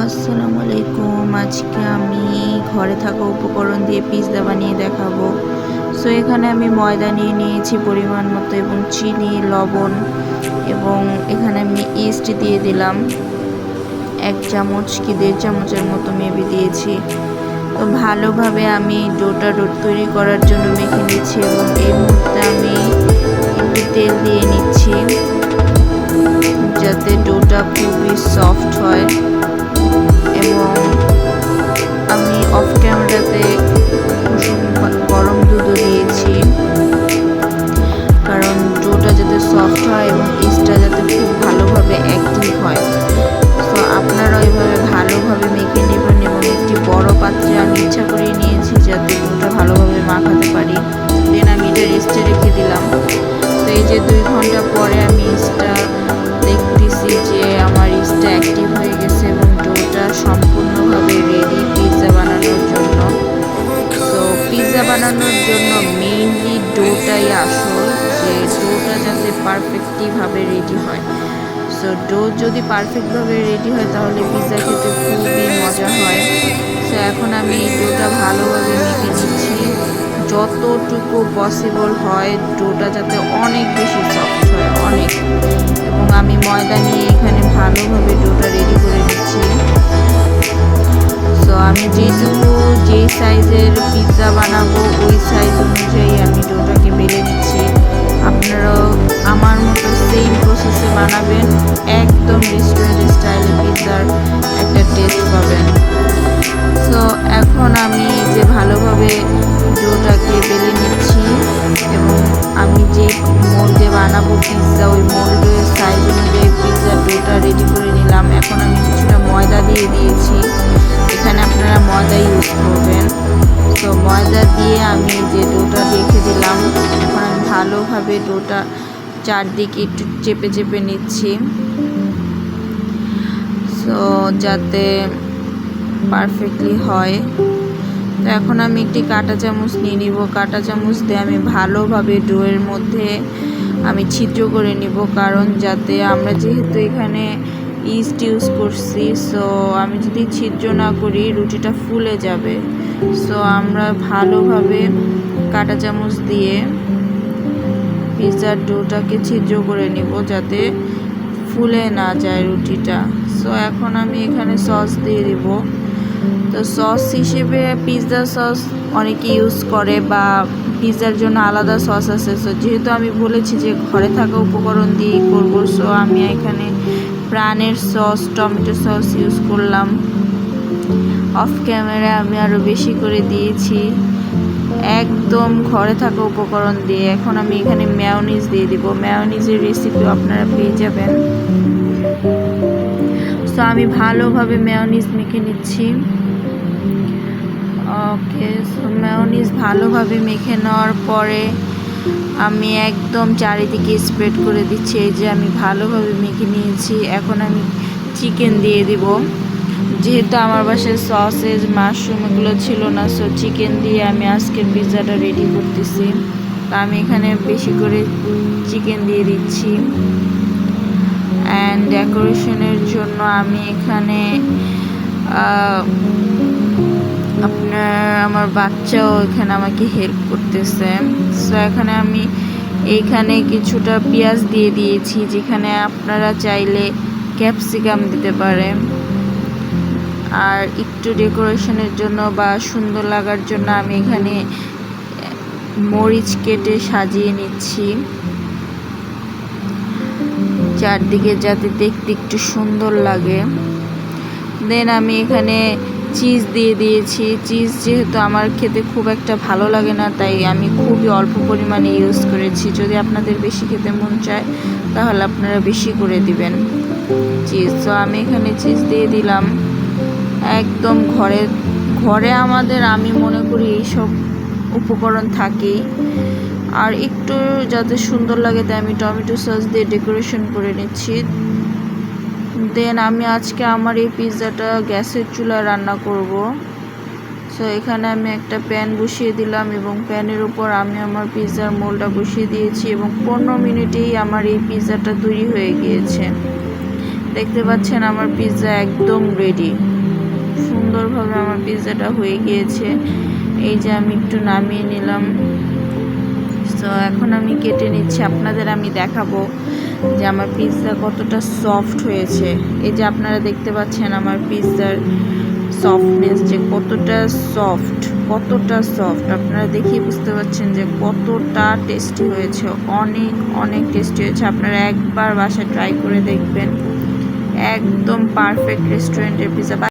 আসসালামু আলাইকুম। আজকে আমি ঘরে থাকা উপকরণ দিয়ে পিৎজা বানিয়ে দেখাবো। সো এখানে আমি ময়দা নিয়ে নিয়েছি পরিমাণ মতো এবং চিনি, লবণ এবং এখানে আমি ইস্ট দিয়ে দিলাম 1 চামচ কি 1.5 চামচের মতো মেবি দিয়েছি। তো ভালোভাবে আমি ডো তৈরি করার জন্য মেখে নিচ্ছি এবং এই মুহূর্তে আমি একটু তেল দিয়ে নিচ্ছি যাতে ডোটা খুবই সফট হয়। এবং আমি অফ ক্যামেরাতে কুসুম গরম দুধও দিয়েছি কারণ ডোটা যাতে সফট হয় এবং ইস্টটা যাতে খুব ভালোভাবে অ্যাক্টিভ হয়। তো আপনারা এইভাবে ভালোভাবে মেখে নেবেন এবং একটি বড় পাত্রে আমি ইচ্ছা করে নিয়েছি যাতে ডোটা ভালোভাবে মাখাতে পারি। দেন আমি এটা রেস্টে রেখে দিলাম। তো এই যে 2 ঘন্টা পরে আমি ইস্টটা দেখতেছি যে আমার ইস্টটা অ্যাক্টিভ হয়ে গেছে এবং ডোটা সম্পূর্ণভাবে রেডি পিৎজা বানানোর জন্য। তো পিৎজা বানানোর জন্য মেইনলি ডোটাই আসল, যে ডোটা যাতে পারফেক্টলিভাবে রেডি হয়। সো ডো যদি পারফেক্টভাবে রেডি হয় তাহলে পিৎজা খেতে খুবই মজা হয়। সো এখন আমি এই ডোটা ভালোভাবে মেখে নিচ্ছি যতটুকু পসিবল হয়, ডোটা যাতে অনেক বেশি সফট হয় অনেক। এবং আমি ময়দা নিয়ে এখানে ভালোভাবে ডোটা রেডি করে নিচ্ছি। সো আমি যেই সাইজের পিৎজা বানাবো ওই সাইজ অনুযায়ী আমি ডোটাকে বেলে নিচ্ছি। আপনারাও আমার মতো সেম প্রসেসে বানাবেন, একদম রেস্টুরেন্ট স্টাইলে পিৎজার একটা টেস্ট পাবেন। সো এখন আমি যে ভালোভাবে ডোটাকে বেলে নিচ্ছি এবং আমি যে মোল্ডে বানাবো পিৎজা ওই মোল্ডের সাইজ অনুযায়ী পিৎজার ডোটা রেডি করে নিলাম। এখন আমি কিছুটা ময়দা দিয়ে দিয়েছি, এখানে আপনারা ময়দা ইউজ করবেন। তো ময়দা দিয়ে আমি যে ডোটা রেখে দিলাম, এখন আমি ভালোভাবে ডোটা চারদিকে একটু চেপে চেপে নিচ্ছি সো যাতে পারফেক্টলি হয়। তো এখন আমি একটি কাঁটা চামচ নিয়ে নিব। কাঁটা চামচ দিয়ে আমি ভালোভাবে ডোয়ের মধ্যে আমি ছিদ্র করে নিব, কারণ যাতে আমরা যেহেতু এখানে ইস্ট ইউজ করছি, সো আমি যদি ছিদ্র না করি রুটিটা ফুলে যাবে। সো আমরা ভালোভাবে কাঁটা চামচ দিয়ে পিৎজার ডোটাকে ছিদ্র করে নিব যাতে ফুলে না যায় রুটিটা। সো এখন আমি এখানে সস দিয়ে দিব। তো সস হিসেবে পিৎজা সস অনেকে ইউজ করে বা পিৎজার জন্য আলাদা সস আছে। সো যেহেতু আমি বলেছি যে ঘরে থাকা উপকরণ দিয়েই করবো, সো আমি এখানে প্রাণের সস, টমেটো সস ইউজ করলাম। অফ ক্যামেরায় আমি আরও বেশি করে দিয়েছি, একদম ঘরে থাকা উপকরণ দিয়ে। এখন আমি এখানে মেয়োনিজ দিয়ে দিব। মেয়োনিজের রেসিপিও আপনারা পেয়ে যাবেন। সো আমি ভালোভাবে মেয়োনিজ মেখে নিচ্ছি। ওকে, সো মেয়োনিজ ভালোভাবে মেখে নেওয়ার পরে আমি একদম চারিদিকে স্প্রেড করে দিচ্ছি। এই যে আমি ভালোভাবে মেখে নিয়েছি। এখন আমি চিকেন দিয়ে দিব। যেহেতু আমার বাসায় সসেজ, মাশরুম এগুলো ছিল না, সো চিকেন দিয়ে আমি আজকের পিৎজাটা রেডি করতেছি। তো আমি এখানে বেশি করে চিকেন দিয়ে দিচ্ছি। অ্যান্ড ডেকোরেশনের জন্য আমি এখানে আমার বাচ্চাও এখানে আমাকে হেল্প করতেছে। সো এখানে আমি এইখানে কিছুটা পেঁয়াজ দিয়ে দিয়েছি, যেখানে আপনারা চাইলে ক্যাপসিকাম দিতে পারেন। আর একটু ডেকোরেশনের জন্য বা সুন্দর লাগার জন্য আমি এখানে মরিচ কেটে সাজিয়ে নিচ্ছি চারদিকে যাতে দেখতে একটু সুন্দর লাগে। দেন আমি এখানে চিজ দিয়ে দিয়েছি। চিজ যেহেতু আমার খেতে খুব একটা ভালো লাগে না, তাই আমি খুবই অল্প পরিমাণে ইউজ করেছি। যদি আপনাদের বেশি খেতে মন চায় তাহলে আপনারা বেশি করে দিবেন চিজ। তো আমি এখানে চিজ দিয়ে দিলাম। একদম ঘরে আমাদের আমি মনে করি এইসব উপকরণ থাকেই। আর একটু যাতে সুন্দর লাগে তাই আমি টমেটো সস দিয়ে ডেকোরেশন করে নিচ্ছি। দেন আমি আজকে আমার এই পিৎজাটা গ্যাসের চুলায় রান্না করব। সো এখানে আমি একটা প্যান বসিয়ে দিলাম এবং প্যানের উপর আমি আমার পিৎজার মোল্ডটা বসিয়ে দিয়েছি এবং 15 মিনিটেই আমার এই পিৎজাটা তৈরি হয়ে গিয়েছে। দেখতে পাচ্ছেন আমার পিৎজা একদম রেডি। সুন্দরভাবে আমার পিৎজাটা হয়ে গিয়েছে। এই যে আমি একটু নামিয়ে নিলাম। তো এখন আমি কেটে নিচ্ছি, আপনাদের আমি দেখাবো যে আমার পিৎজা কতটা সফট হয়েছে। এই যে আপনারা দেখতে পাচ্ছেন আমার পিৎজার সফটনেস যে কতটা সফট, আপনারা দেখেই বুঝতে পারছেন যে কতটা টেস্টি হয়েছে। অনেক অনেক টেস্টি হয়েছে। আপনারা একবার বাসায় ট্রাই করে দেখবেন। একদম পারফেক্ট রেস্টুরেন্টের পিৎজা।